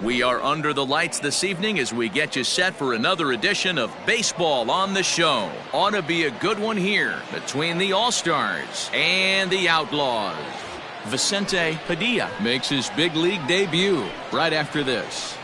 We are under the lights this evening as we get you set for another edition of Baseball on the Show. Ought to be a good one here between the All-Stars and the Outlaws. Vicente Padilla makes his big league debut right after this.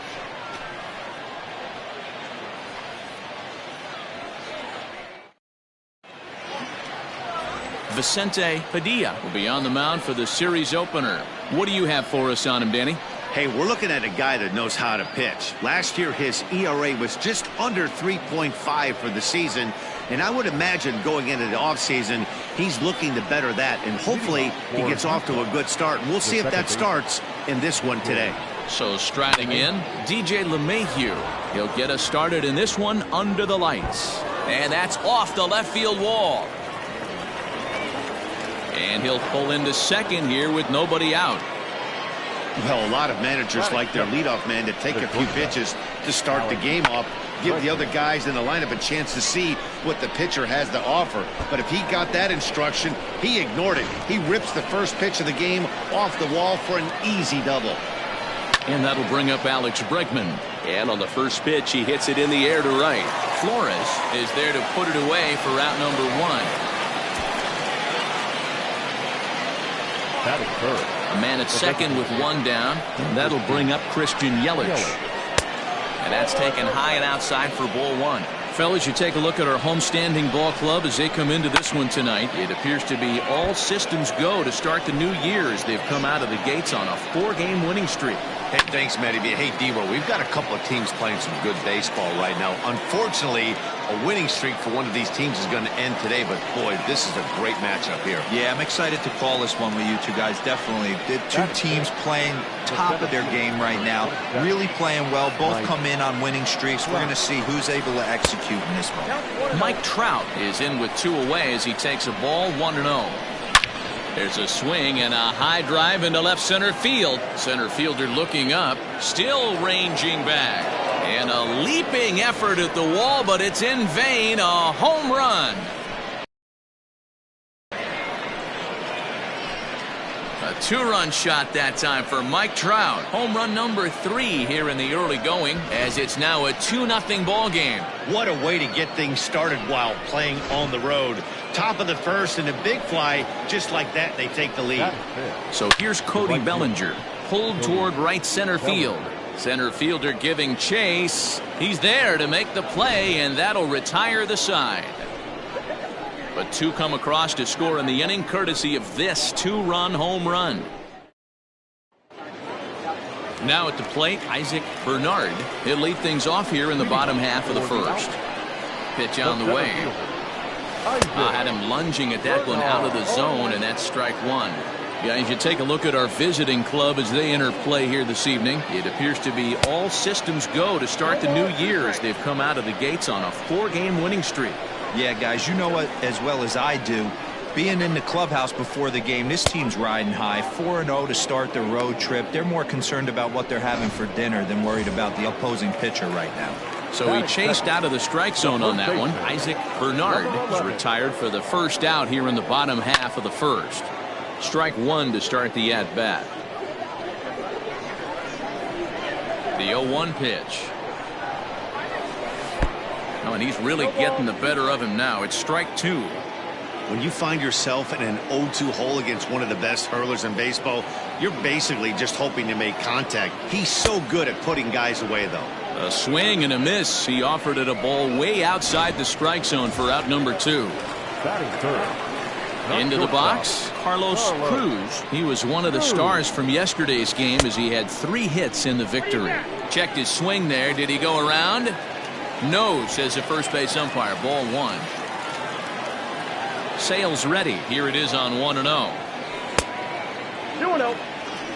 Vicente Padilla will be on the mound for the series opener. What do you have for us on him, Danny? Hey, we're looking at a guy that knows how to pitch. Last year, his ERA was just under 3.5 for the season. And I would imagine going into the offseason, he's looking to better that. And hopefully, he gets off to a good start. And we'll see if that starts in this one today. So striding in, DJ LeMahieu. He'll get us started in this one under the lights. And that's off the left field wall. And he'll pull into second here with nobody out. Well, a lot of managers like their leadoff man to take a few pitches to start the game off, give the other guys in the lineup a chance to see what the pitcher has to offer. But if he got that instruction, he ignored it. He rips the first pitch of the game off the wall for an easy double. And that'll bring up Alex Bregman. And on the first pitch, he hits it in the air to right. Flores is there to put it away for out number one. That occurred. A man at second with one down. And that'll bring up Christian Yelich. And that's taken high and outside for ball one. Fellas, you take a look at our homestanding ball club as they come into this one tonight. It appears to be all systems go to start the new year as they've come out of the gates on a 4-game winning streak. Hey, thanks, Matty. Hey, D-Row, we've got a couple of teams playing some good baseball right now. Unfortunately, a winning streak for one of these teams is going to end today, but boy, this is a great matchup here. Yeah, I'm excited to call this one with you two guys. Definitely. The two teams playing top of their game right now, really playing well. Both come in on winning streaks. We're going to see who's able to execute in this one. Mike Trout is in with two away as he takes a ball 1-0. There's a swing and a high drive into left center field. Center fielder looking up, still ranging back. And a leaping effort at the wall, but it's in vain. A home run. A 2-run shot that time for Mike Trout. Home run number 3 here in the early going, as it's now a 2-0 ball game. What a way to get things started while playing on the road. Top of the first and a big fly, just like that, they take the lead. So here's Cody Bellinger, pulled toward right center field. Center fielder giving chase. He's there to make the play, and that'll retire the side. But 2 come across to score in the inning, courtesy of this 2-run home run. Now at the plate, Isaac Bernard. He'll lead things off here in the bottom half of the first. Pitch on the way. Had him lunging at that one out of the zone, and that's strike one. Guys, you take a look at our visiting club as they enter play here this evening. It appears to be all systems go to start the new year as they've come out of the gates on a 4-game winning streak. Yeah, guys, you know what as well as I do. Being in the clubhouse before the game, this team's riding high. 4-0 to start the road trip. They're more concerned about what they're having for dinner than worried about the opposing pitcher right now. So he chased out of the strike zone on that one. Isaac Bernard is retired for the first out here in the bottom half of the first. Strike one to start the at-bat. The 0-1 pitch. Oh, and he's really getting the better of him now. It's strike two. When you find yourself in an 0-2 hole against one of the best hurlers in baseball, you're basically just hoping to make contact. He's so good at putting guys away, though. A swing and a miss. He offered it a ball way outside the strike zone for out number 2. Into the box, Carlos Cruz. He was one of the stars from yesterday's game as he had 3 hits in the victory. Checked his swing there. Did he go around? No, says the first base umpire. Ball 1. Sales ready. Here it is on 1-0. 2-0.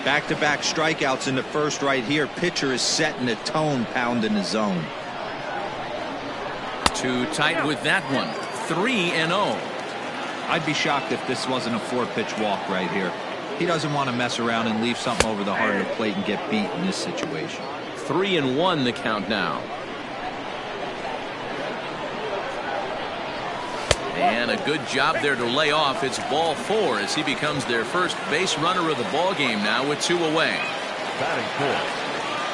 Back-to-back strikeouts in the first right here. Pitcher is setting the tone, pounding the zone. Too tight with that one. 3-0. I'd be shocked if this wasn't a 4-pitch walk right here. He doesn't want to mess around and leave something over the heart of the plate and get beat in this situation. 3-1 the count now. And a good job there to lay off. It's ball 4 as he becomes their first base runner of the ball game now with 2 away. Batting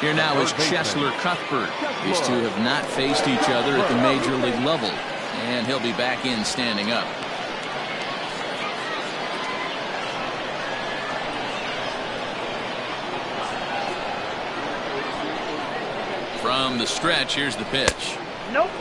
4. Here now is Chesler Cuthbert. These two have not faced each other at the major league level. And he'll be back in standing up. From the stretch, here's the pitch. Nope.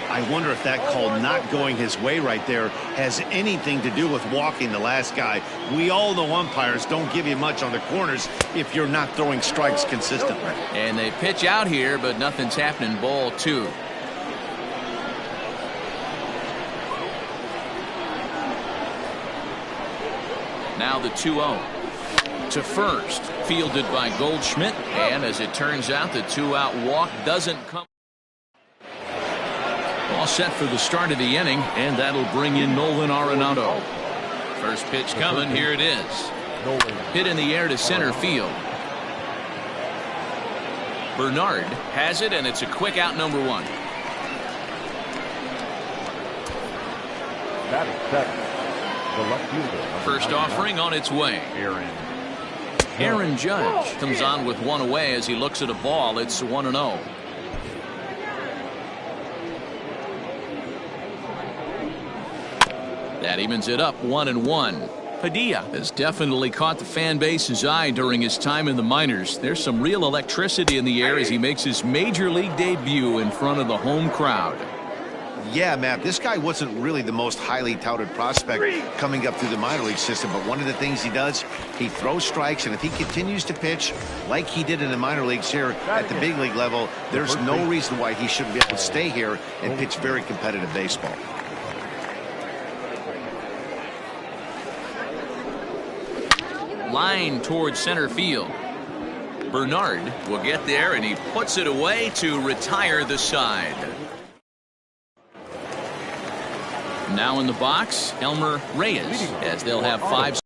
I wonder if that call not going his way right there has anything to do with walking the last guy. We all know umpires don't give you much on the corners if you're not throwing strikes consistently. And they pitch out here, but nothing's happening. Ball 2. Now the 2-0. To first, fielded by Goldschmidt, and as it turns out, the 2-out walk doesn't come. All set for the start of the inning, and that'll bring in Nolan Arenado. First pitch coming, here it is. Hit in the air to center field. Bernard has it, and it's a quick out, number 1. First offering on its way. Aaron Judge comes on with one away as he looks at a ball. It's 1-0. That evens it up 1-1. Padilla has definitely caught the fan base's eye during his time in the minors. There's some real electricity in the air as he makes his major league debut in front of the home crowd. Yeah, Matt, this guy wasn't really the most highly touted prospect coming up through the minor league system, but one of the things he does, he throws strikes, and if he continues to pitch like he did in the minor leagues here at the big league level, there's no reason why he shouldn't be able to stay here and pitch very competitive baseball. Line towards center field. Bernard will get there, and he puts it away to retire the side. Now in the box, Elmer Reyes, as they'll have 5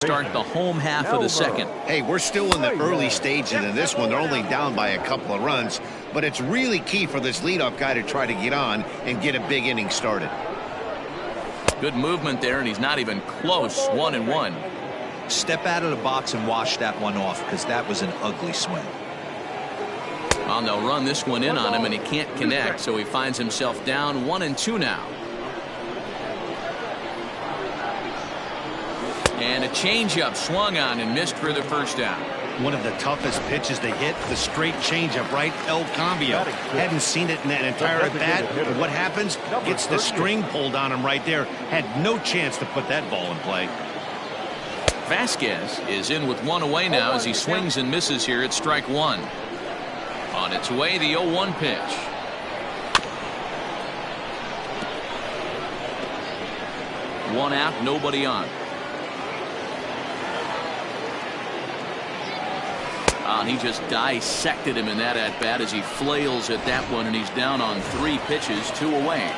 start the home half of the second. Hey, we're still in the early stages in this one. They're only down by a couple of runs, but it's really key for this leadoff guy to try to get on and get a big inning started. Good movement there, and he's not even close. 1-1. Step out of the box and wash that one off, because that was an ugly swing. Well, they'll run this one in on him, and he can't connect, so he finds himself down 1-2 now. And a changeup swung on and missed for the first out. One of the toughest pitches to hit, the straight changeup, right? El Cambio. Hadn't seen it in that entire at bat. But what happens? Gets the string pulled on him right there. Had no chance to put that ball in play. Vasquez is in with one away now as he swings and misses here at strike 1. On its way, the 0-1 pitch. One out, nobody on. He just dissected him in that at-bat as he flails at that one, and he's down on 3 pitches, 2 away.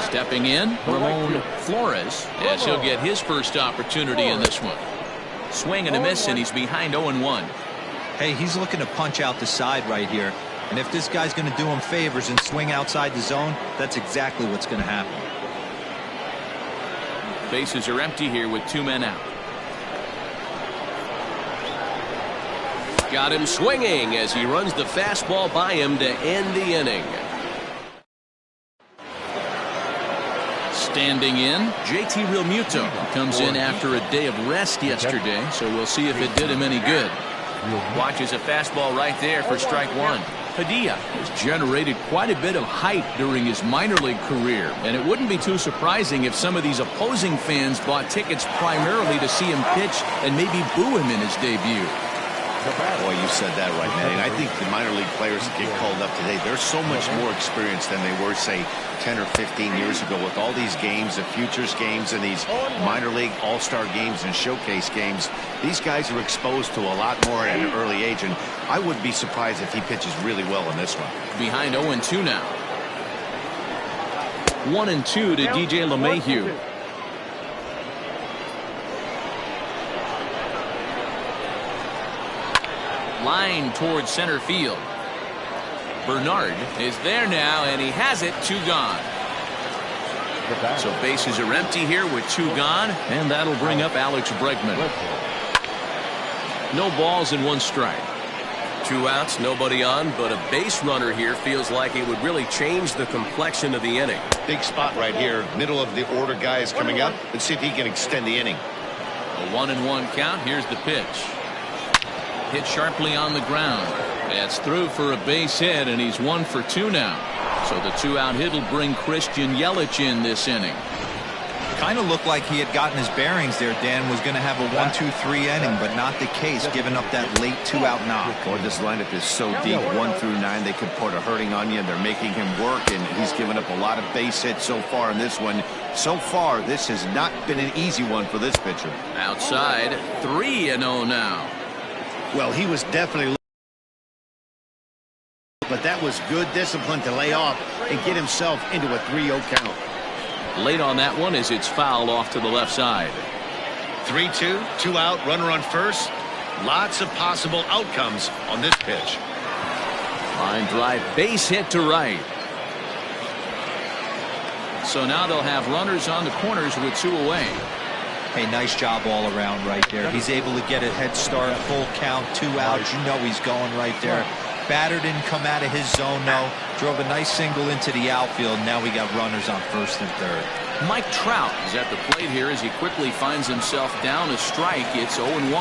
Stepping in, Ramon Flores, as he'll get his first opportunity in this one. Swing and a miss, and he's behind 0-1. Hey, he's looking to punch out the side right here. And if this guy's going to do him favors and swing outside the zone, that's exactly what's going to happen. Bases are empty here with 2 men out. Got him swinging as he runs the fastball by him to end the inning. Standing in, JT Realmuto comes in after a day of rest yesterday, so we'll see if it did him any good. Watches a fastball right there for strike 1. Padilla has generated quite a bit of hype during his minor league career, and it wouldn't be too surprising if some of these opposing fans bought tickets primarily to see him pitch and maybe boo him in his debut. Boy, you said that right, man. I think the minor league players that get called up today, they're so much more experienced than they were, say, 10 or 15 years ago with all these games, the futures games, and these minor league all-star games and showcase games. These guys are exposed to a lot more at an early age, and I wouldn't be surprised if he pitches really well in this one. Behind 0-2 now. 1-2 to DJ LeMahieu. Line towards center field. Bernard is there now, and he has it. 2 gone. So bases are empty here with 2 gone, and that'll bring up Alex Bregman. No balls and 1 strike. 2 outs, nobody on, but a base runner here feels like it would really change the complexion of the inning. Big spot right here. Middle of the order guy is coming up. Let's see if he can extend the inning. A 1-1 count. Here's the pitch. Hit sharply on the ground. That's through for a base hit, and he's 1 for 2 now. So the 2-out hit will bring Christian Yelich in this inning. Kind of looked like he had gotten his bearings there. Dan was going to have a 1-2-3 inning, but not the case, giving up that late 2-out knock. Boy, this lineup is so deep, 1 through 9. They could put a hurting on you, and they're making him work, and he's given up a lot of base hits so far in this one. So far, this has not been an easy one for this pitcher. Outside, 3-0 now. Well, he was definitely, but that was good discipline to lay off and get himself into a 3-0 count. Late on that one as it's fouled off to the left side. 3-2, 2 out, runner on first. Lots of possible outcomes on this pitch. Line drive, base hit to right. So now they'll have runners on the corners with 2 away. Hey, nice job all around right there. He's able to get a head start, full count, 2 outs. You know he's going right there. Batter didn't come out of his zone, no. Drove a nice single into the outfield. Now we got runners on first and third. Mike Trout is at the plate here as he quickly finds himself down a strike. It's 0-1.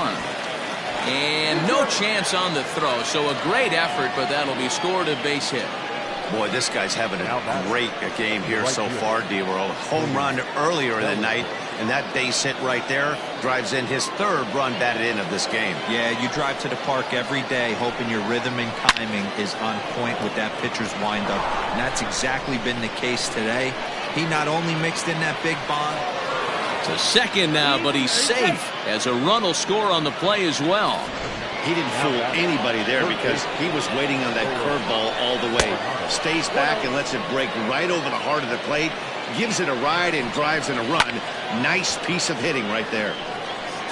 And no chance on the throw. So a great effort, but that'll be scored a base hit. Boy, this guy's having a great game here so far, D-Roll. Home run earlier in the night, and that base hit right there drives in his 3rd run batted in of this game. Yeah, you drive to the park every day hoping your rhythm and timing is on point with that pitcher's windup, and that's exactly been the case today. He not only mixed in that big bomb. To second now, but he's safe as a run will score on the play as well. He didn't fool anybody there because he was waiting on that curveball all the way. Stays back and lets it break right over the heart of the plate. Gives it a ride and drives in a run. Nice piece of hitting right there.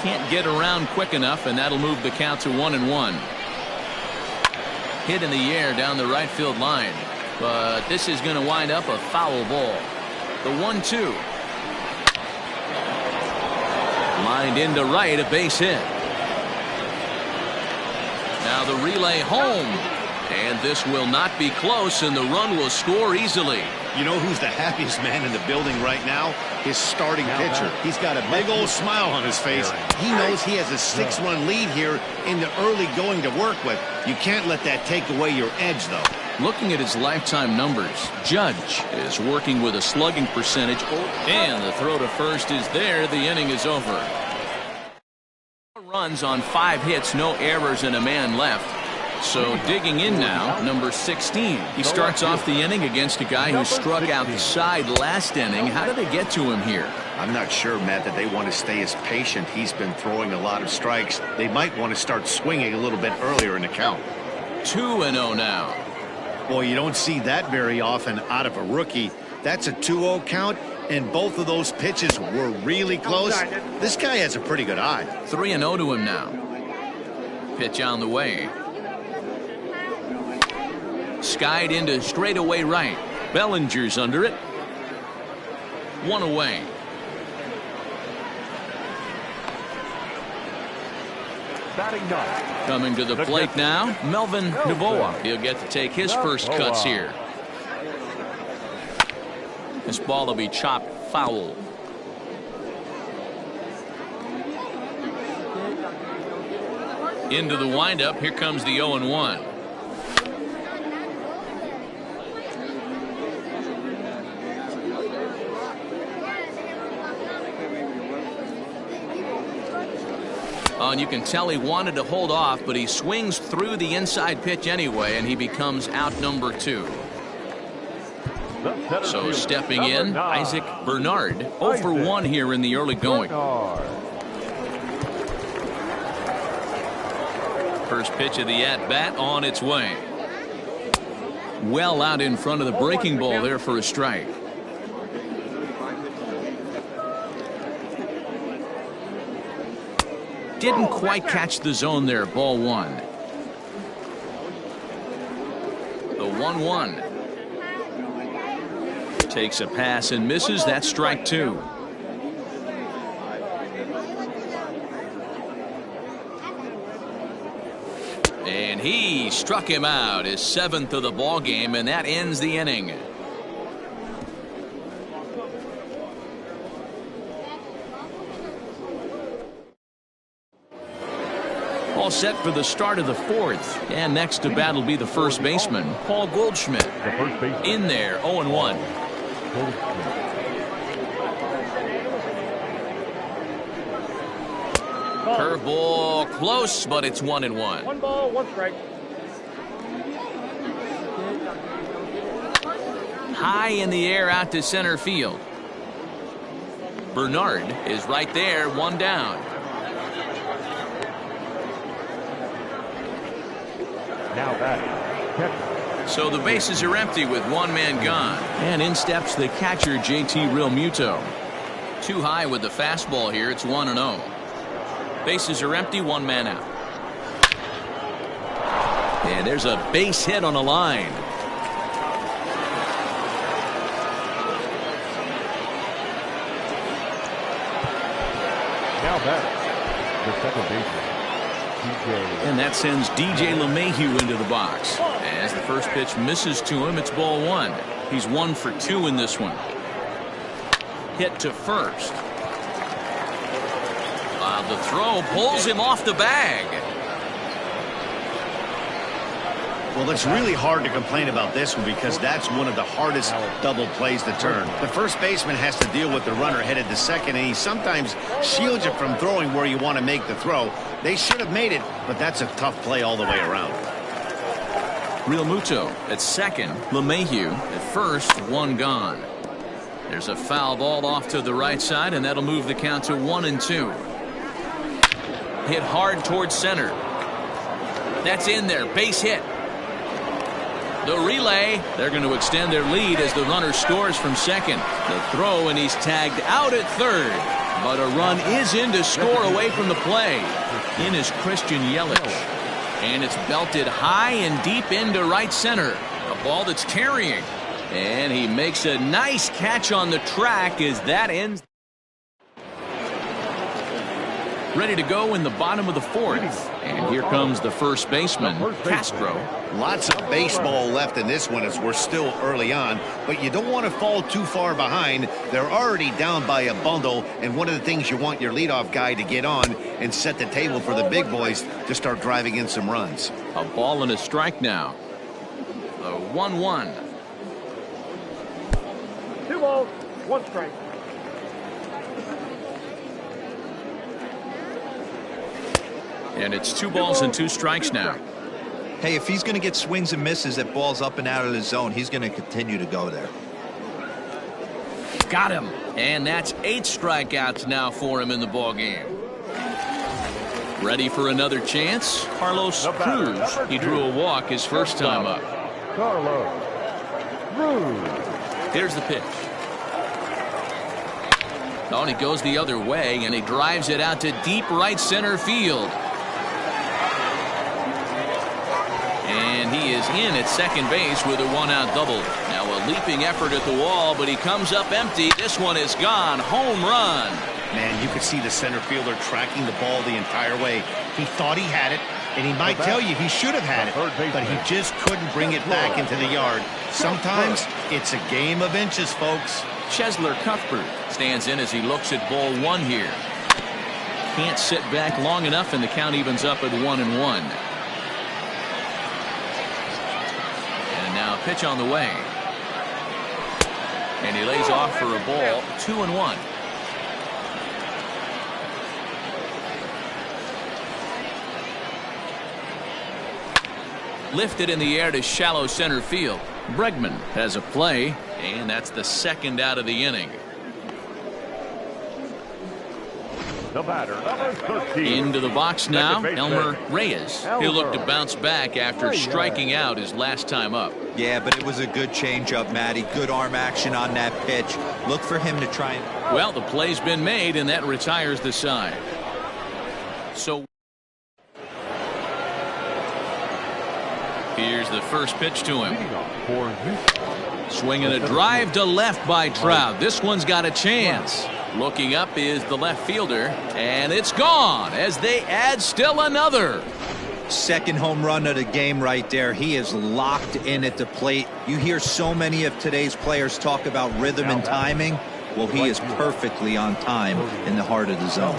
Can't get around quick enough, and that'll move the count to 1-1. Hit in the air down the right field line. But this is going to wind up a foul ball. The 1-2. Lined into right, a base hit. Now the relay home, and this will not be close, and the run will score easily. You know who's the happiest man in the building right now? His starting pitcher. He's got a big old smile on his face. He knows he has a 6-run lead here in the early going to work with. You can't let that take away your edge, though. Looking at his lifetime numbers, Judge is working with a slugging percentage, and the throw to first is there. The inning is over. Runs on 5 hits, no errors, and a man left. So digging in now, number 16. He starts off the inning against a guy who struck out the side last inning. How did they get to him here? I'm not sure, Matt, that they want to stay as patient. He's been throwing a lot of strikes. They might want to start swinging a little bit earlier in the count. 2-0 now. Boy, you don't see that very often out of a rookie. That's a 2-0 count, and both of those pitches were really close. This guy has a pretty good eye. 3-0 to him now. Pitch on the way. Skied into straightaway right. Bellinger's under it. 1 away. Coming to the plate now, Melvin Novoa. He'll get to take his first cuts here. This ball will be chopped foul. Into the windup. Here comes the 0-1. And you can tell he wanted to hold off, but he swings through the inside pitch anyway, and he becomes out number 2. So stepping in, Isaac Bernard. 0 for 1 here in the early going. First pitch of the at-bat on its way. Well out in front of the breaking ball there for a strike. Didn't quite catch the zone there. Ball 1. The 1-1. Takes a pass and misses. That's strike 2. he struck him out, his 7th of the ball game, and that ends the inning. All set for the start of the 4th. And next to bat will be the first baseman, Paul Goldschmidt. In there, 0-1. Curveball close, but it's 1-1. 1 ball, 1 strike. High in the air out to center field. Bernard is right there, 1 down. Now batting. So the bases are empty with 1 man gone. And in steps the catcher, JT Realmuto. Too high with the fastball here. It's 1-0. Bases are empty, 1 man out. And there's a base hit on a line. Now batting. The second baseman. And that sends DJ LeMahieu into the box. As the first pitch misses to him, it's ball 1. He's 1 for 2 in this one. Hit to first. The throw pulls him off the bag. Well, it's really hard to complain about this one because that's one of the hardest double plays to turn. The first baseman has to deal with the runner headed to second, and he sometimes shields you from throwing where you want to make the throw. They should have made it, but that's a tough play all the way around. Realmuto at second, LeMahieu at first, 1 gone. There's a foul ball off to the right side, and that'll move the count to 1-2. Hit hard towards center. That's in there, base hit. The relay, they're going to extend their lead as the runner scores from second. The throw, and he's tagged out at third. But a run is in to score away from the play. In is Christian Yelich. And it's belted high and deep into right center. A ball that's carrying. And he makes a nice catch on the track as that ends. Ready to go in the bottom of the 4th. And here comes the first baseman, Castro. Lots of baseball left in this one as we're still early on, but you don't want to fall too far behind. They're already down by a bundle, and one of the things you want your leadoff guy to get on and set the table for the big boys to start driving in some runs. A ball and a strike now. The 1-1. 2 balls, 1 strike. And it's 2 balls and 2 strikes now. Hey, if he's going to get swings and misses at balls up and out of the zone, he's going to continue to go there. Got him. And that's 8 strikeouts now for him in the ball game. Ready for another chance? Carlos Cruz. He drew a walk his first time up. Carlos Cruz. Here's the pitch. Oh, and he goes the other way, and he drives it out to deep right center field. And he is in at second base with a 1-out double. Now a leaping effort at the wall, but he comes up empty. This one is gone. Home run. Man, you could see the center fielder tracking the ball the entire way. He thought he had it, and he might tell you he should have had it, but he just couldn't bring it back into the yard. Sometimes it's a game of inches, folks. Chesler Cuthbert stands in as he looks at ball 1 here. Can't sit back long enough, and the count evens up at 1-1. Now pitch on the way. And he lays off for a ball. 2-1. Lifted in the air to shallow center field. Bregman has a play, and that's the 2nd out of the inning. The batter, number 13. Into the box now, Elmer Reyes. He'll look to bounce back after striking out his last time up. Yeah, but it was a good changeup, Matty. Good arm action on that pitch. Look for him to try and... Well, the play's been made, and that retires the side. So here's the first pitch to him. Swinging a drive to left by Trout. This one's got a chance. Looking up is the left fielder, and it's gone as they add still another. Second home run of the game right there. He is locked in at the plate. You hear so many of today's players talk about rhythm and timing. Well, he is perfectly on time in the heart of the zone.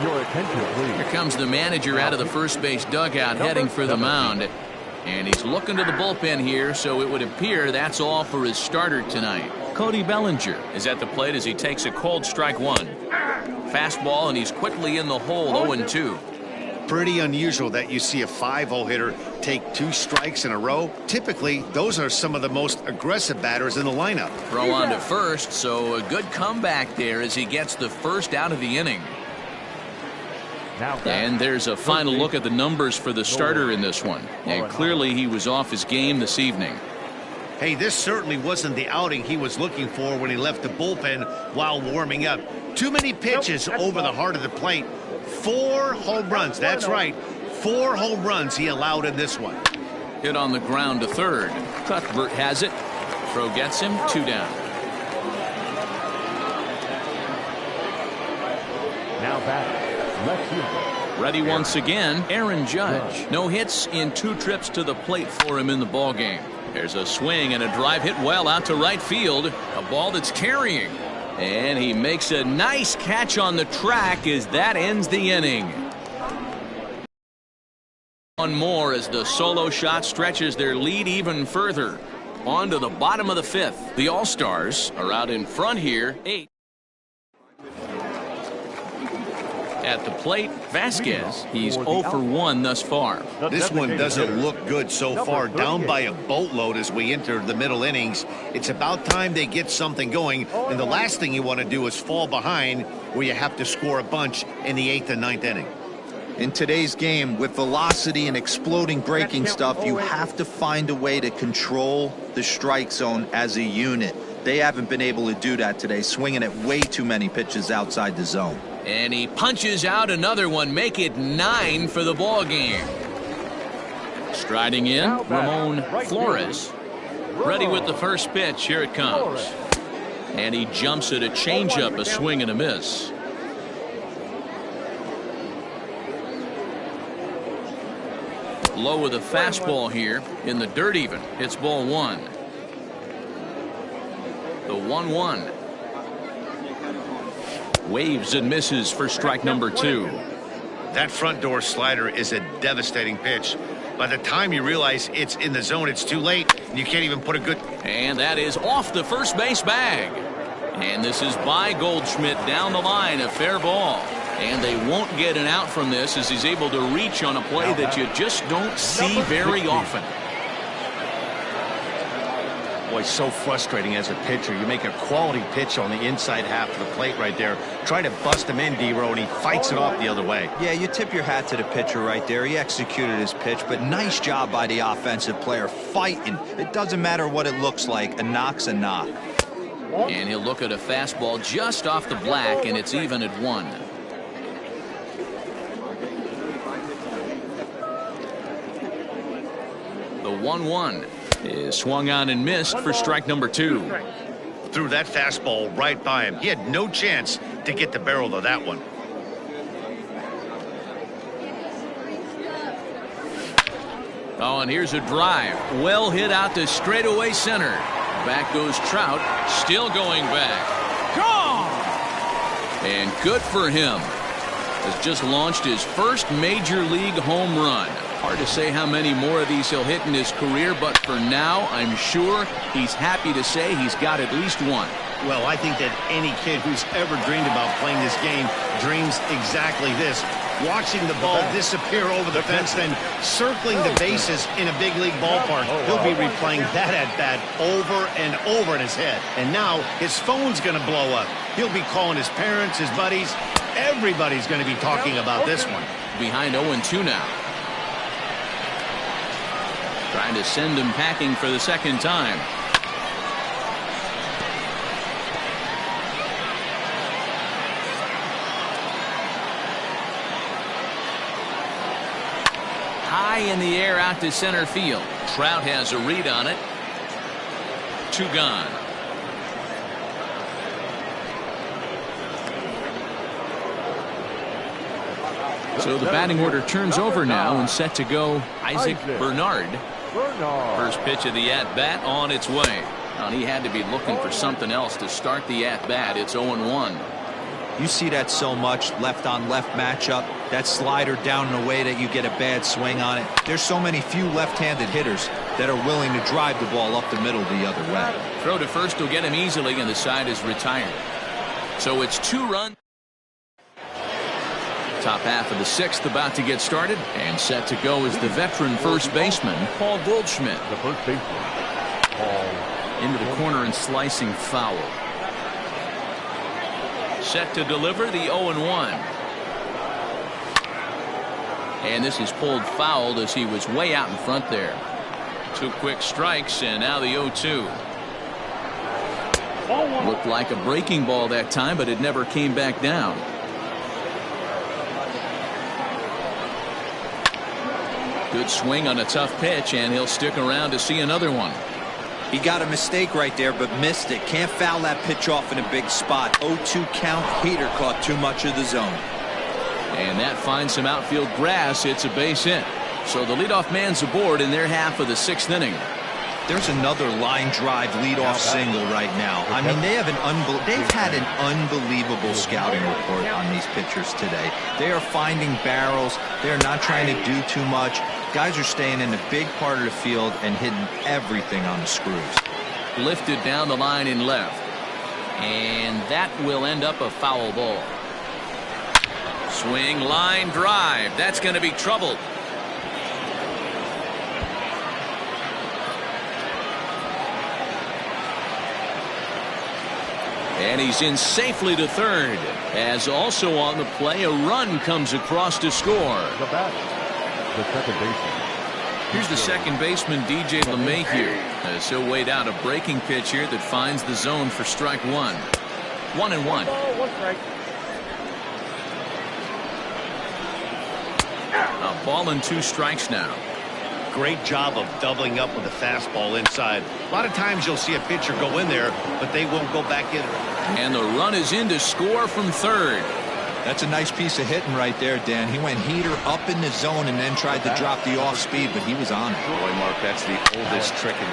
Your attention, please. Here comes the manager out of the first base dugout heading for the mound. And he's looking to the bullpen here, so it would appear that's all for his starter tonight. Cody Bellinger is at the plate as he takes a cold strike one. Fastball, and he's quickly in the hole, 0-2. Pretty unusual that you see a 5-0 hitter take 2 strikes in a row. Typically, those are some of the most aggressive batters in the lineup. Throw on to first, so a good comeback there as he gets the first out of the inning. And there's a final look at the numbers for the starter in this one. And clearly he was off his game this evening. Hey, this certainly wasn't the outing he was looking for when he left the bullpen while warming up. Too many pitches over the heart of the plate. 4 home runs. That's right. 4 home runs he allowed in this one. Hit on the ground to third. Cuthbert has it. Throw gets him, 2 down. Now back, left fielder. Ready once again, Aaron Judge. No hits in 2 trips to the plate for him in the ballgame. There's a swing and a drive hit well out to right field. A ball that's carrying. And he makes a nice catch on the track as that ends the inning. One more as the solo shot stretches their lead even further. On to the bottom of the 5th. The All-Stars are out in front here, 8. At the plate, Vasquez. He's 0 for 1 thus far. This one doesn't look good so far. Down by a boatload as we enter the middle innings. It's about time they get something going. And the last thing you want to do is fall behind where you have to score a bunch in the 8th and 9th inning. In today's game, with velocity and exploding breaking stuff, you have to find a way to control the strike zone as a unit. They haven't been able to do that today, swinging at way too many pitches outside the zone. And he punches out another one, make it 9 for the ball game. Striding in, Ramon Flores. Ready with the first pitch. Here it comes. And he jumps at a changeup, a swing and a miss. Low with a fastball here in the dirt even. It's ball 1. The 1-1. Waves and misses for strike number 2. That front door slider is a devastating pitch. By the time you realize it's in the zone, it's too late. You can't even put a good... And that is off the first base bag. And this is by Goldschmidt down the line, a fair ball. And they won't get an out from this as he's able to reach on a play that you just don't see very often. Boy, so frustrating as a pitcher. You make a quality pitch on the inside half of the plate right there. Try to bust him in, D-Row, and he fights it off the other way. Yeah, you tip your hat to the pitcher right there. He executed his pitch, but nice job by the offensive player fighting. It doesn't matter what it looks like. A knock's a knock. And he'll look at a fastball just off the black, and it's even at 1. The 1-1 is swung on and missed for strike number 2. Threw that fastball right by him. He had no chance to get the barrel of that one. Oh, and here's a drive. Well hit out to straightaway center. Back goes Trout. Still going back. Gone! And good for him. Has just launched his first major league home run. Hard to say how many more of these he'll hit in his career, but for now, I'm sure he's happy to say he's got at least 1. Well, I think that any kid who's ever dreamed about playing this game dreams exactly this. Watching the ball disappear over the fence, then circling the bases in a big league ballpark. He'll be replaying that at-bat over and over in his head. And now his phone's going to blow up. He'll be calling his parents, his buddies. Everybody's going to be talking about this one. Behind 0-2 now. Trying to send him packing for the second time. High in the air out to center field. Trout has a read on it. 2 gone. So the batting order turns over now and set to go Isaac Bernard. First pitch of the at-bat on its way. Well, he had to be looking for something else to start the at-bat. It's 0-1. You see that so much, left-on-left matchup. That slider down in a way that you get a bad swing on it. There's so many few left-handed hitters that are willing to drive the ball up the middle the other way. Throw to first will get him easily, and the side is retired. So it's 2 runs. Top half of the 6th about to get started, and set to go is the veteran first baseman, Paul Goldschmidt. The first baseman, Paul. Into the corner and slicing foul. Set to deliver the 0-1. And this is pulled foul as he was way out in front there. 2 quick strikes, and now the 0-2. Looked like a breaking ball that time, but it never came back down. Good swing on a tough pitch, and he'll stick around to see another one. He got a mistake right there, but missed it. Can't foul that pitch off in a big spot. 0-2 count. Heater caught too much of the zone. And that finds some outfield grass. It's a base hit. So the leadoff man's aboard in their half of the 6th inning. There's another line drive leadoff single right now. I mean, they've had an unbelievable scouting report on these pitchers today. They are finding barrels. They're not trying to do too much. Guys are staying in the big part of the field and hitting everything on the screws. Lifted down the line in left. And that will end up a foul ball. Swing, line drive. That's going to be trouble. And he's in safely to third. As also on the play, a run comes across to score. The batter, the second baseman. Here's the second baseman, DJ LeMahieu, as he'll wait out a breaking pitch here that finds the zone for strike 1. 1-1. A ball and 2 strikes now. Great job of doubling up with a fastball inside. A lot of times you'll see a pitcher go in there, but they won't go back in. And the run is in to score from third. That's a nice piece of hitting right there, Dan. He went heater up in the zone and then tried to drop the off speed, but he was on it. Boy, Mark, that's the oldest trick in.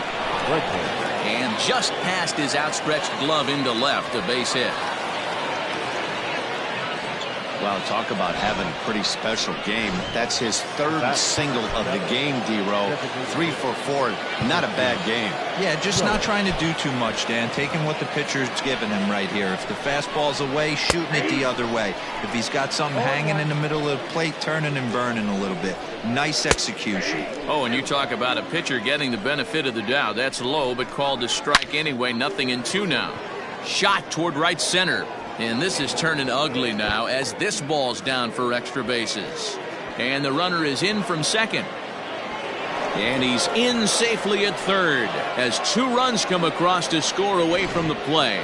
And just past his outstretched glove into left, a base hit. Wow, talk about having a pretty special game. That's his 3rd single of the game, D-Row. 3 for 4. Not a bad game. Yeah, just not trying to do too much, Dan. Taking what the pitcher's giving him right here. If the fastball's away, shooting it the other way. If he's got something hanging in the middle of the plate, turning and burning a little bit. Nice execution. Oh, and you talk about a pitcher getting the benefit of the doubt. That's low, but called to strike anyway. 0-2 now. Shot toward right center. And this is turning ugly now as this ball's down for extra bases. And the runner is in from second. And he's in safely at third as 2 runs come across to score away from the play.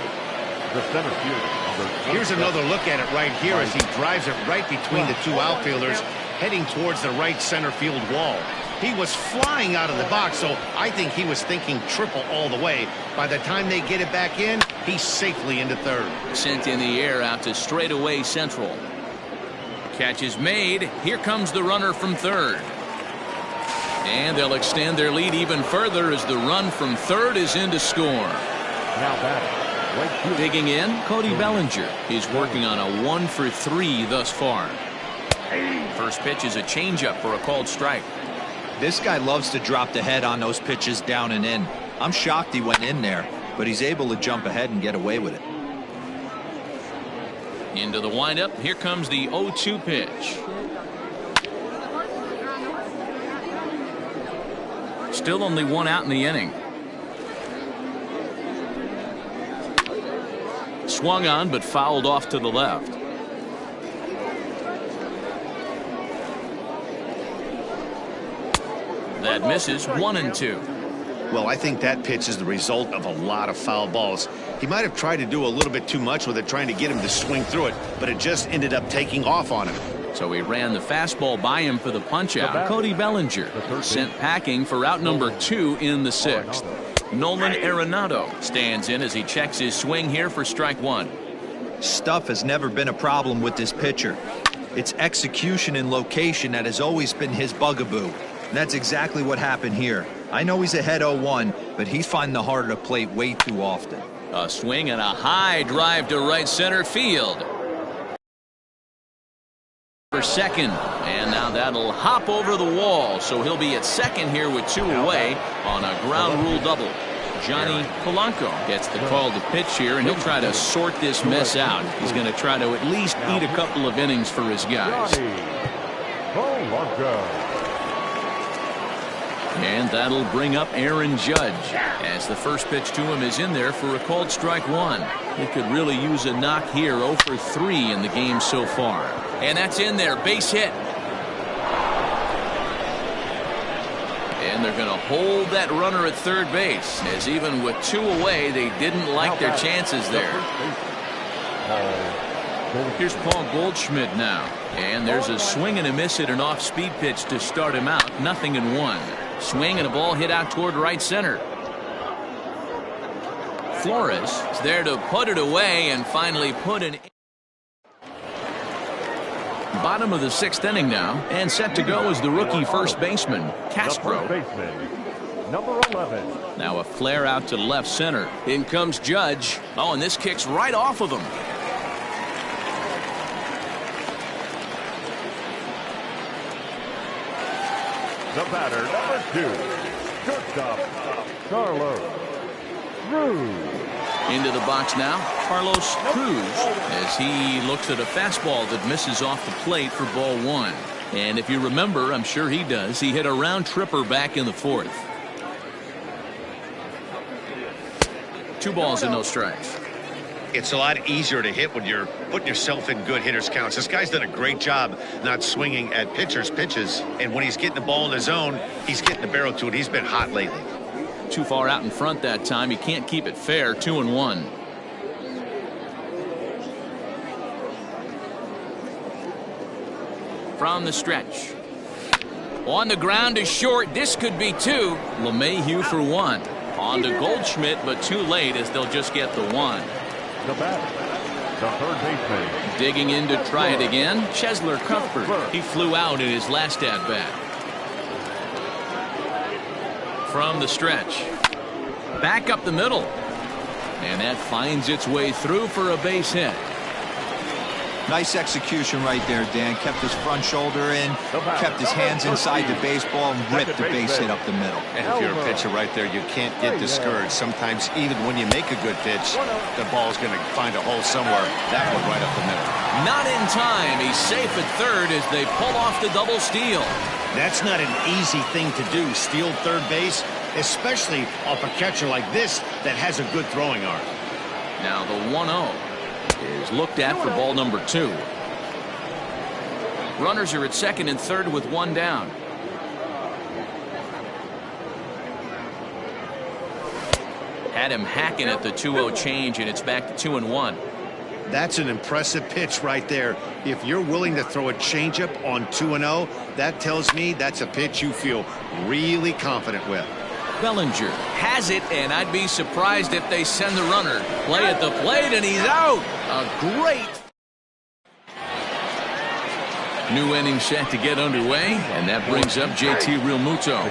The center fielder. Here's another look at it right here as he drives it right between the 2 outfielders, heading towards the right center field wall. He was flying out of the box, so I think he was thinking triple all the way. By the time they get it back in, he's safely into third. Sent in the air out to straightaway central. Catch is made. Here comes the runner from third. And they'll extend their lead even further as the run from third is in to score. Now batting, right fielder. Digging in, Cody Bellinger. He's working on a 1 for 3 thus far. First pitch is a changeup for a called strike. This guy loves to drop the head on those pitches down and in. I'm shocked he went in there, but he's able to jump ahead and get away with it. Into the windup. Here comes the 0-2 pitch. Still only 1 out in the inning. Swung on, but fouled off to the left. That misses. 1-2. Well, I think that pitch is the result of a lot of foul balls. He might have tried to do a little bit too much with it, trying to get him to swing through it, but it just ended up taking off on him. So he ran the fastball by him for the punch-out. Cody Bellinger sent packing for out number 2 in the 6th. Nolan Arenado stands in as he checks his swing here for strike 1. Stuff has never been a problem with this pitcher. It's execution and location that has always been his bugaboo. And that's exactly what happened here. I know he's ahead 0-1, but he's finding the heart of the plate way too often. A swing and a high drive to right center field. For second, and now that'll hop over the wall, so he'll be at second here with 2 away on a ground rule double. Johnny Polanco gets the call to pitch here, and he'll try to sort this mess out. He's going to try to at least eat a couple of innings for his guys. And that'll bring up Aaron Judge, as the first pitch to him is in there for a called strike 1. He could really use a knock here. 0 for 3 in the game so far. And that's in there, base hit. And they're going to hold that runner at third base, as even with 2 away, they didn't like their chances there. Here's Paul Goldschmidt now. And there's a swing and a miss at an off-speed pitch to start him out. 0-1. Swing and a ball hit out toward right center. Flores is there to put it away and finally put an bottom of the 6th inning now, and set to go is the rookie first baseman Castro. Number 11. Now a flare out to left center. In comes Judge. Oh, and this kicks right off of him. The batter, number 2, shortstop, Carlos Cruz. Into the box now, Carlos Cruz, as he looks at a fastball that misses off the plate for ball 1. And if you remember, I'm sure he does, he hit a round tripper back in the 4th. 2 balls and no strikes. It's a lot easier to hit when you're putting yourself in good hitters counts. This guy's done a great job not swinging at pitchers' pitches. And when he's getting the ball in the zone, he's getting the barrel to it. He's been hot lately. Too far out in front that time. He can't keep it fair. 2-1. From the stretch. On the ground is short. This could be 2. LeMahieu for 1. On to Goldschmidt, but too late, as they'll just get the 1. The batter, the third baseman. Digging in to try it again, Chesler Cuthbert. He flew out in his last at-bat. From the stretch. Back up the middle. And that finds its way through for a base hit. Nice execution right there, Dan. Kept his front shoulder in, kept his hands inside the baseball, and ripped the base hit up the middle. And if you're a pitcher right there, you can't get discouraged. Sometimes even when you make a good pitch, the ball's going to find a hole somewhere. That one right up the middle. Not in time. He's safe at third as they pull off the double steal. That's not an easy thing to do, steal third base, especially off a catcher like this that has a good throwing arm. Now the 1-0 is looked at for ball number 2. Runners are at second and third with 1 down. Had him hacking at the 2-0 change, and it's back to 2-1. That's an impressive pitch right there. If you're willing to throw a changeup on 2-0, that tells me that's a pitch you feel really confident with. Bellinger has it, and I'd be surprised if they send the runner. Play at the plate, and he's out. A great new inning set to get underway, and that brings up JT Realmuto.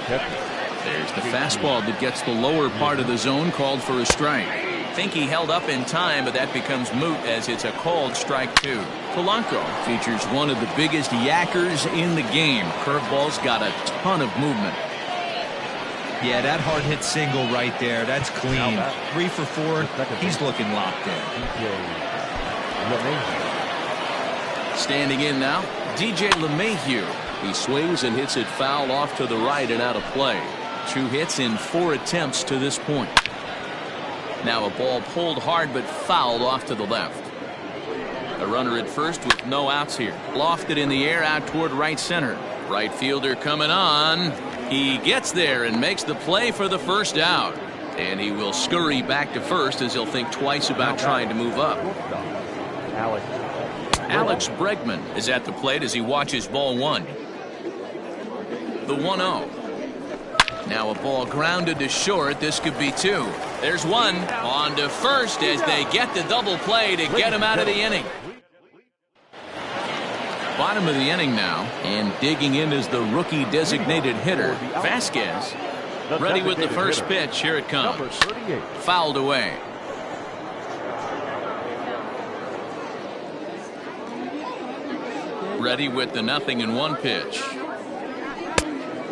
There's the fastball that gets the lower part of the zone, called for a strike. Think he held up in time, but that becomes moot as it's a called strike 2. Polanco features one of the biggest yackers in the game. Curveball's got a ton of movement. Yeah, that hard hit single right there. That's clean. 3 for 4. He's looking locked in. Standing in now, DJ LeMahieu. He swings and hits it foul off to the right and out of play. 2 hits in 4 attempts to this point. Now a ball pulled hard but fouled off to the left. A runner at first with no outs here. Lofted in the air out toward right center. Right fielder coming on. He gets there and makes the play for the first out. And he will scurry back to first as he'll think twice about trying to move up. Alex Bregman is at the plate as he watches ball 1. The 1-0. Now a ball grounded to short. This could be 2. There's 1. On to first as they get the double play to get him out of the inning. Bottom of the inning now, and digging in is the rookie designated hitter, Vasquez. Ready with the first pitch. Here it comes. Fouled away. Ready with the 0-1 pitch.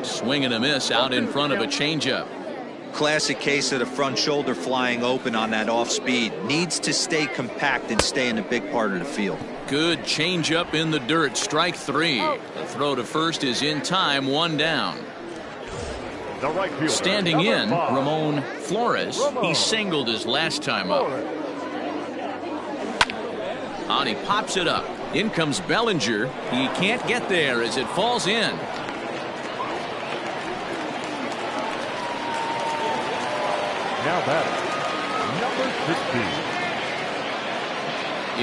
Swing and a miss out in front of a changeup. Classic case of the front shoulder flying open on that off speed. Needs to stay compact and stay in the big part of the field. Good changeup in the dirt. Strike 3. The throw to first is in time. 1 down. The right fielder, Standing in, 5. Ramon Flores. He singled his last time up. And he pops it up. In comes Bellinger. He can't get there as it falls in. Now batting, number 16.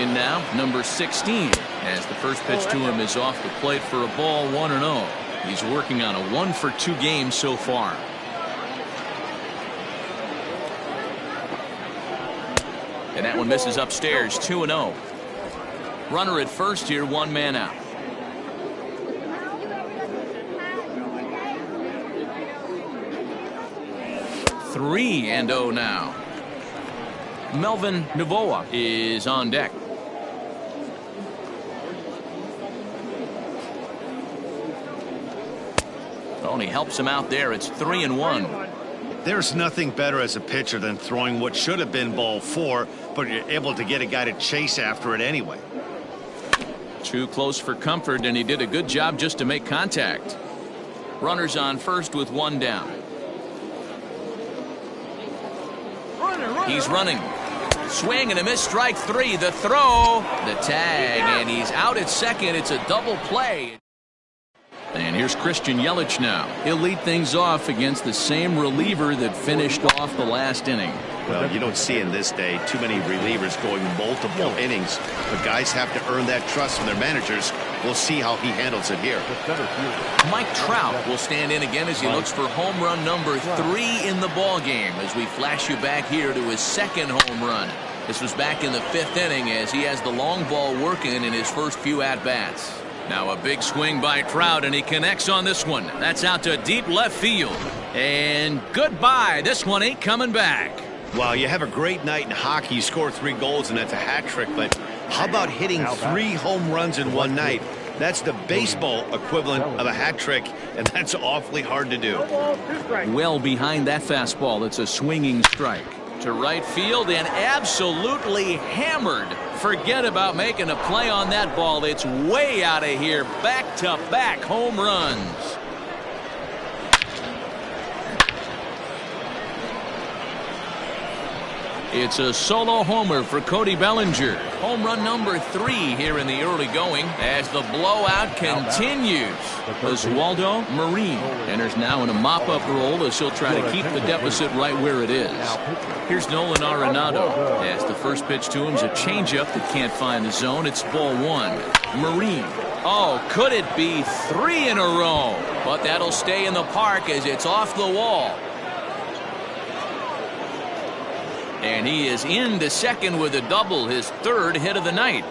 In now, number 16, as the first pitch to him is off the plate for a ball. 1-0. He's working on a 1-for-2 game so far. And that one misses upstairs. 2-0. Runner at first here, 1 man out. Three and 0 now. Melvin Novoa is on deck. Only helps him out there. It's 3-1. There's nothing better as a pitcher than throwing what should have been ball 4, but you're able to get a guy to chase after it anyway. Too close for comfort, and he did a good job just to make contact. Runners on first with 1 down. He's running. Swing and a miss. Strike 3. The throw. The tag. And he's out at second. It's a double play. And here's Christian Yelich now. He'll lead things off against the same reliever that finished off the last inning. Well, you don't see in this day too many relievers going multiple innings. But guys have to earn that trust from their managers. We'll see how he handles it here. Mike Trout will stand in again as he looks for home run number 3 in the ball game as we flash you back here to his second home run. This was back in the 5th inning as he has the long ball working in his first few at-bats. Now a big swing by Trout, and he connects on this one. That's out to deep left field. And goodbye. This one ain't coming back. Wow, you have a great night in hockey. You score 3 goals, and that's a hat trick. But how about hitting 3 home runs in one night? That's the baseball equivalent of a hat trick, and that's awfully hard to do. Well behind that fastball. It's a swinging strike. To right field and absolutely hammered. Forget about making a play on that ball. It's way out of here. Back-to-back home runs. It's a solo homer for Cody Bellinger. Home run number 3 here in the early going as the blowout continues. Oswaldo Marine enters now in a mop-up role as he'll try to keep the deficit right where it is. Here's Nolan Arenado as the first pitch to him is a changeup that can't find the zone. It's ball 1. Marine. Oh, could it be 3 in a row? But that'll stay in the park as it's off the wall. And he is into second with a double, his 3rd hit of the night.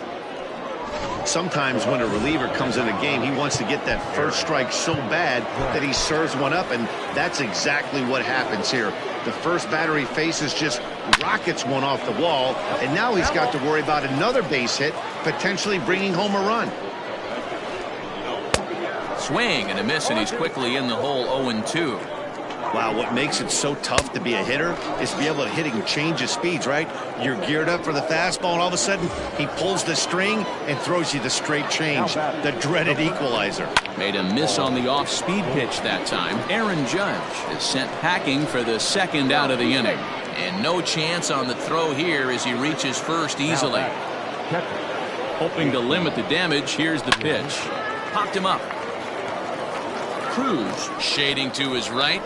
Sometimes when a reliever comes in a game, he wants to get that first strike so bad that he serves one up, and that's exactly what happens here. The first batter he faces just rockets one off the wall, and now he's got to worry about another base hit, potentially bringing home a run. Swing and a miss, and he's quickly in the hole. 0-2. Wow, what makes it so tough to be a hitter is to be able to hit and change his speeds, right? You're geared up for the fastball, and all of a sudden, he pulls the string and throws you the straight change, the dreaded equalizer. Made a miss on the off-speed pitch that time. Aaron Judge is sent packing for the 2nd out of the inning. And no chance on the throw here as he reaches first easily. Hoping to limit the damage, here's the pitch. Popped him up. Cruz shading to his right.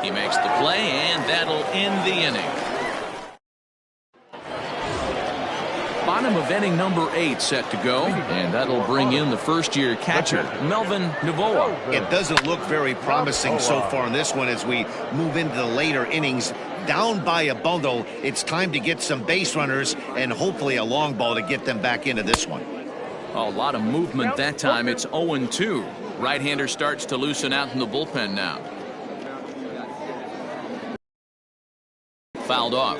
He makes the play, and that'll end the inning. Bottom of inning number 8 set to go, and that'll bring in the first-year catcher, Melvin Novoa. It doesn't look very promising so far in this one as we move into the later innings. Down by a bundle, it's time to get some base runners and hopefully a long ball to get them back into this one. A lot of movement that time. It's 0-2. Right-hander starts to loosen out in the bullpen now. Fouled off.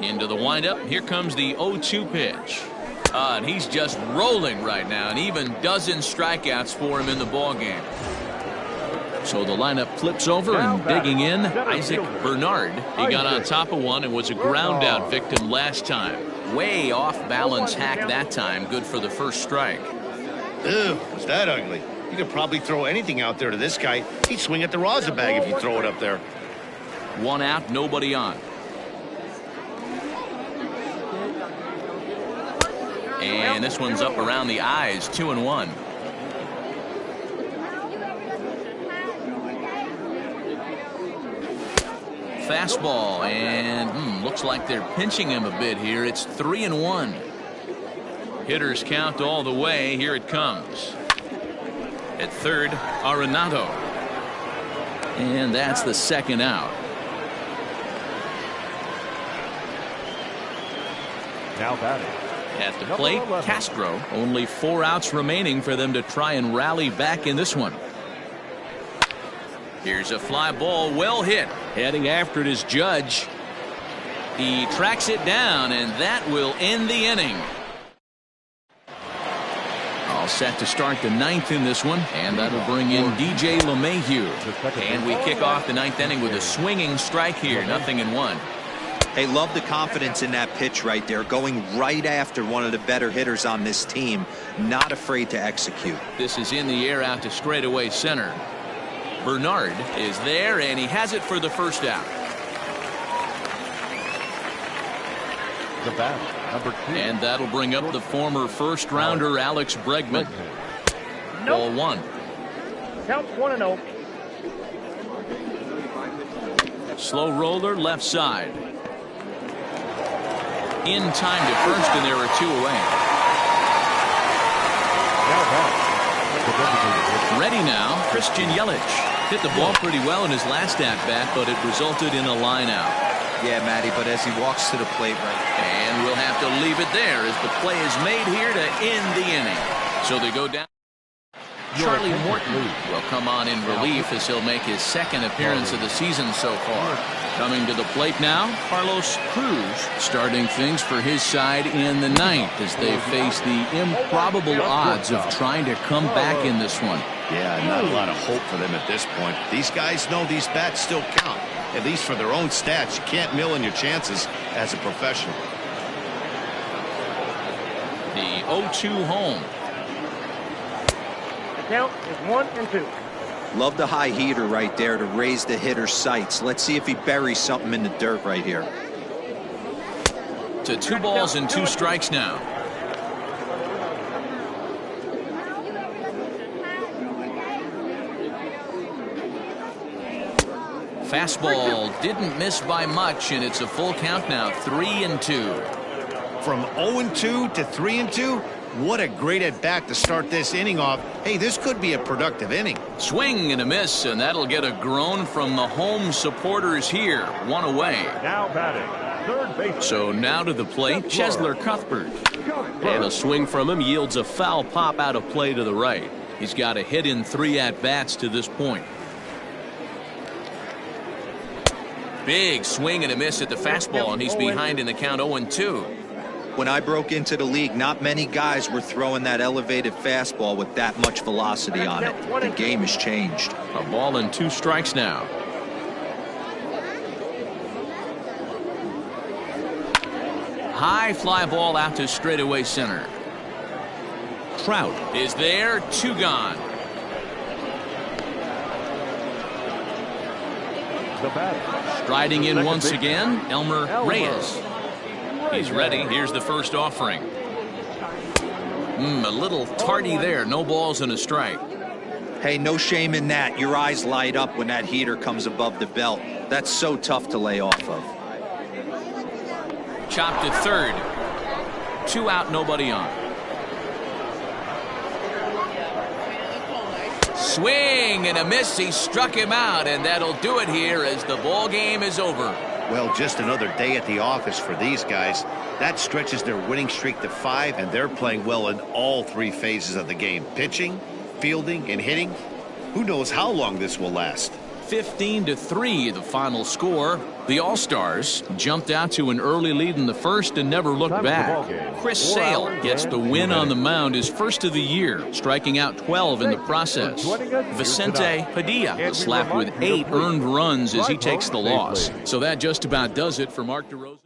Into the windup. Here comes the 0-2 pitch. And he's just rolling right now, and even dozen strikeouts for him in the ballgame. So the lineup flips over, and digging in, Isaac Bernard. He got on top of one and was a ground out victim last time. Way off balance hack that time. Good for the first strike. Ew, was that ugly? You could probably throw anything out there to this guy. He'd swing at the rosin bag if you throw it up there. One out, nobody on. And this one's up around the eyes, 2-1. Fastball, and looks like they're pinching him a bit here. It's 3-1. Hitters count all the way. Here it comes. At third, Arenado. And that's the second out. Now batting. At the plate, Castro. Only 4 outs remaining for them to try and rally back in this one. Here's a fly ball, well hit. Heading after it is Judge. He tracks it down, and that will end the inning. All set to start the 9th in this one, and that'll bring in DJ LeMahieu. And we kick off the 9th inning with a swinging strike here, 0-1. Hey, love the confidence in that pitch right there, going right after one of the better hitters on this team, not afraid to execute. This is in the air out to straightaway center. Bernard is there, and he has it for the first out. The bat, number 2. And that'll bring up the former first rounder Alex Bregman. Ball 1. Count 1-0. Slow roller left side. In time to first, and there are 2 away. Ready now, Christian Yelich. Hit the ball pretty well in his last at-bat, but it resulted in a line out. Yeah, Matty, but as he walks to the plate And we'll have to leave it there as the play is made here to end the inning. So they go down. Charlie Morton will come on in relief as he'll make his second appearance of the season so far. Coming to the plate now, Carlos Cruz starting things for his side in the 9th as they face the improbable odds of trying to come back in this one. Yeah, not a lot of hope for them at this point. These guys know these bats still count, at least for their own stats. You can't mill in your chances as a professional. The 0-2 home. The count is 1-2. Love the high heater right there to raise the hitter's sights. Let's see if he buries something in the dirt right here. To 2 balls and 2 strikes now. Fastball didn't miss by much, and it's a full count now, 3-2. From 0-2 to 3-2. What a great at-bat to start this inning off. Hey, this could be a productive inning. Swing and a miss, and that'll get a groan from the home supporters here. 1 away. Now batting, third base. So now to the plate, Chesler Cuthbert. And a swing from him yields a foul pop out of play to the right. He's got a hit in 3 at-bats to this point. Big swing and a miss at the fastball, and he's behind in the count 0-2. When I broke into the league, not many guys were throwing that elevated fastball with that much velocity on it. The game has changed. A ball and 2 strikes now. High fly ball out to straightaway center. Trout is there, 2 gone. The bat. Striding in once again, Elmer Reyes. He's ready. Here's the first offering. A little tardy there. No balls and a strike. Hey, no shame in that. Your eyes light up when that heater comes above the belt. That's so tough to lay off of. Chopped to third. 2 out, nobody on. Swing and a miss. He struck him out, and that'll do it here as the ball game is over. Well, just another day at the office for these guys. That stretches their winning streak to 5, and they're playing well in all 3 phases of the game. Pitching, fielding, and hitting. Who knows how long this will last? 15-3 the final score. The All-Stars jumped out to an early lead in the first and never looked back. Chris Sale gets the win on the mound, his first of the year, striking out 12 in the process. Vicente Padilla was slapped with 8 earned runs as he takes the loss. So that just about does it for Mark DeRosa.